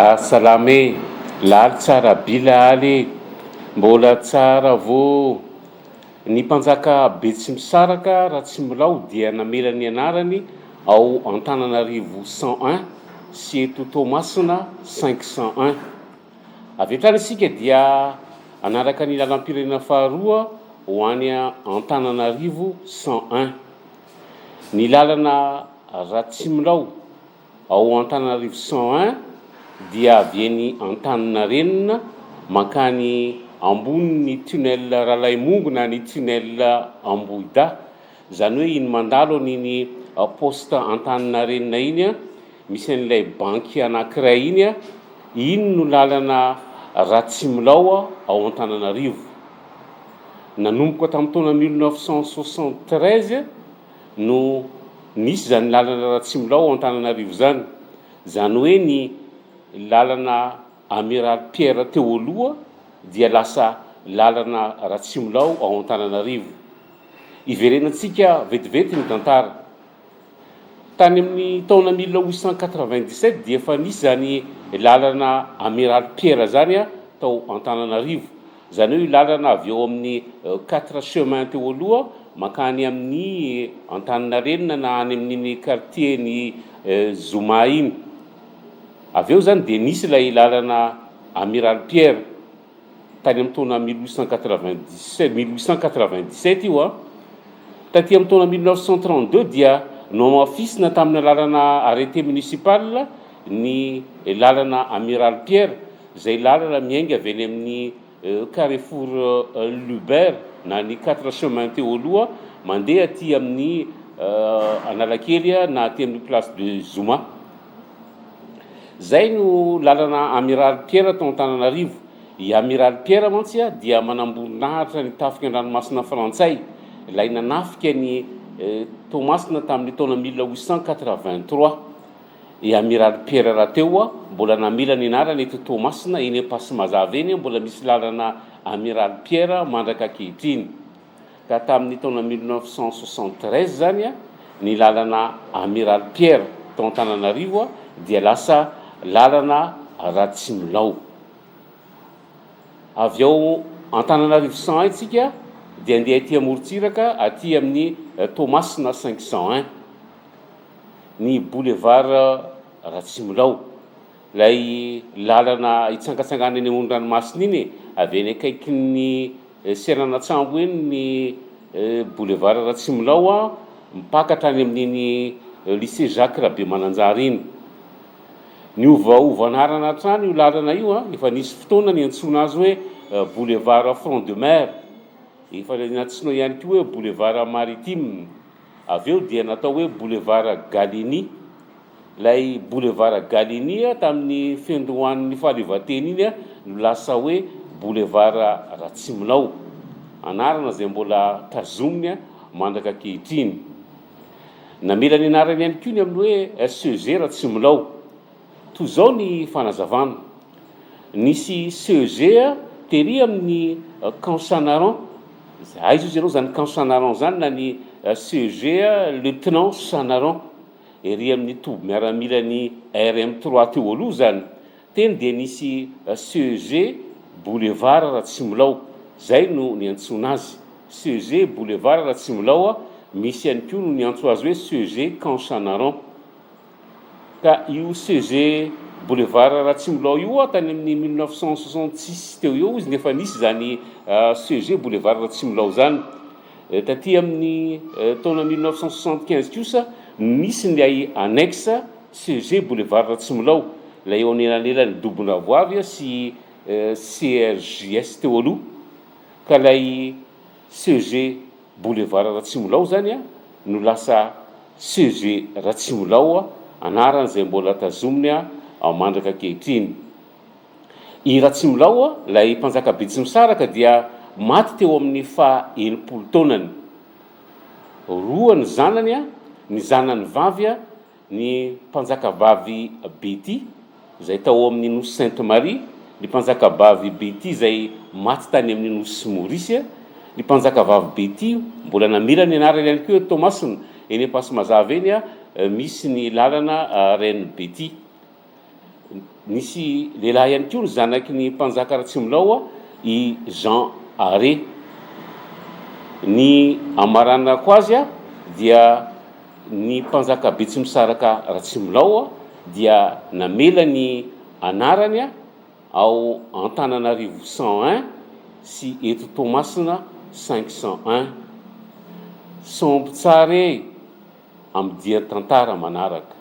Salame, laly tsara bilaly, mbola tsara vo ny mpanjaka Betsimisaraka Ratsimilao dia namela ny anarany ao Antananarivo 101 sy eto Toamasina 501. Avy hatrany isika dia anaraka ny lalam-pirenena faharoa ho any Antananarivo 101. Ny lalana Ratsimilao ao Antananarivo 101 dia avy eny Antaninarenina mankany ambony tunnel Ralaimongo na ny tunnel Ambohida, zany hoe iny mandalo an'iny poste Antaninarenina iny a, misy an'ilay banky anankiray iny a, iny no lalana Ratsimilao ao Antananarivo. Nanomboka tamin'ny taona 1973 no nisy zany lalana Ratsimilao ao Antananarivo zany. Zany hoe ny lalana Amiral Pierre teo aloha dia lasa lalana Ratsimilao ao Antananarivo. Iverenantsika vetivety ny tantara. Tany amin'ny taona 1897 dia efa nisy zany lalana Amiral Pierre zany a tao Antananarivo. Zany hoe lalana avy eo amin'ny 4 chemin teo aloha mankany amin'ny Antaninarenina na any amin'ny quartier ny Zoma iny. Avy eo zany dia nisy ilay lalana Amiral Pierre tany amin'ny taona 1897 io a. Taty amin'ny taona 1932 dia nomafisina tamin'ny lalana arrêté municipal ny lalana Amiral Pierre, zay lalana miainga avy eny amin'ny Carrefour Lubert na ny 4 chemin teo aloha mandeha aty amin'ny Analakely na aty amin'ny place de Zoma. Zay no lalana Amiral Pierre tao Antananarivo. I Amiral Pierre mantsy a dia manamboninahitra ny tafika an-dranomasina frantsay, ilay nanafika ny Toamasina tamin'ny taona 1883. I Amiral Pierre rahateo a mbola namela ny anarany eto Toamasina eny Ampasimazava eny mbola misy lalana Amiral Pierre mandraka ankehitriny. Ka tamin'ny taona 1973 zany a ny lalana Amiral Pierre tao Antananarivo dia lasa lalana Ratsimilao. Avy eo Antananarivo 101 itsika dia andeha aty amorontsiraka aty amin'ny Toamasina 501. Ny boulevard Ratsimilao, lay lalana itsangatsangana eny amoron-dranomasina iny avy eny akaikin'ny Seranatsambo eny ny boulevard Ratsimilao a mipakatra any amin'iny lycée Jacques Rabe Mananjary iny. Niovaova anarana hatrany io lalana io a, efa nisy fotoana ny antsoina azy hoe boulevard Front de Mer, efa natsoina ihany koa hoe boulevard Maritime. Avy eo dia natao hoe boulevard Galini. Lay boulevard Galini a tamin'ny fendohan'ny fahaleovantena iny a no lasa hoe boulevard Ratsimilao, anarana zay mbola tazominy mandraka ankehitriny. Namela ny anarany ihany koa ny amin'ny hoe CEG Ratsimilao. Toy izao ny fanazavana. Nisy CEG tery amin'ny Camp Sanaran. Aiza izy ireo zany Camp Sanaran zany na ny CEG Lieutenant Sanaran, ery amin'ny toby miaramila ny RM3 teo aloha zany. Teny dia nisy CEG Boulevard Ratsimilao, zay no ny antsoina azy. CEG Boulevard Ratsimilao misy ihany koa no ny antso azy hoe CEG Camp Sanaran. Ka io CEG Boulevard Ratsimilao io tany amin'ny 1966 teo eo izy nefa nisy zany CEG Boulevard Ratsimilao zany. Taty amin'ny taona 1975 kosa nisy ilay annexe CEG Boulevard Ratsimilao, lay eo anelanelany Dobondravoavy sy CRJS teo aloha. Ka lay CEG Boulevard Ratsimilao zany no lasa CEG Ratsimilao anarany zay mbola tazominy mandraka ankehitriny. I Ratsimilao lay mpanjaka Betsimisaraka dia maty teo amin'ny faha-80 taonany. Roa ny zanany ny zanany vavy ny mpanjakavavy Betty zay tao amin'ny Nosy Sainte Marie, ny mpanjakavavy Betty zay maty tany amin'ny Nosy Maurice. Ny mpanjakavavy Betty mbola namela ny anarany ihany koa Toamasina eny Ampasimazava eny misy ny lalana Reine Betty. nisy lehilahy ihany koa ny zanaky ny mpanjaka Ratsimilao i Jean Aré. Ny amaranako azy dia ny mpanjaka Betsimisaraka Ratsimilao dia namela ny anarany ao Antananarivo 101 sy eto Toamasina 501. Sombo tsara amin'ny dia tantara manaraka.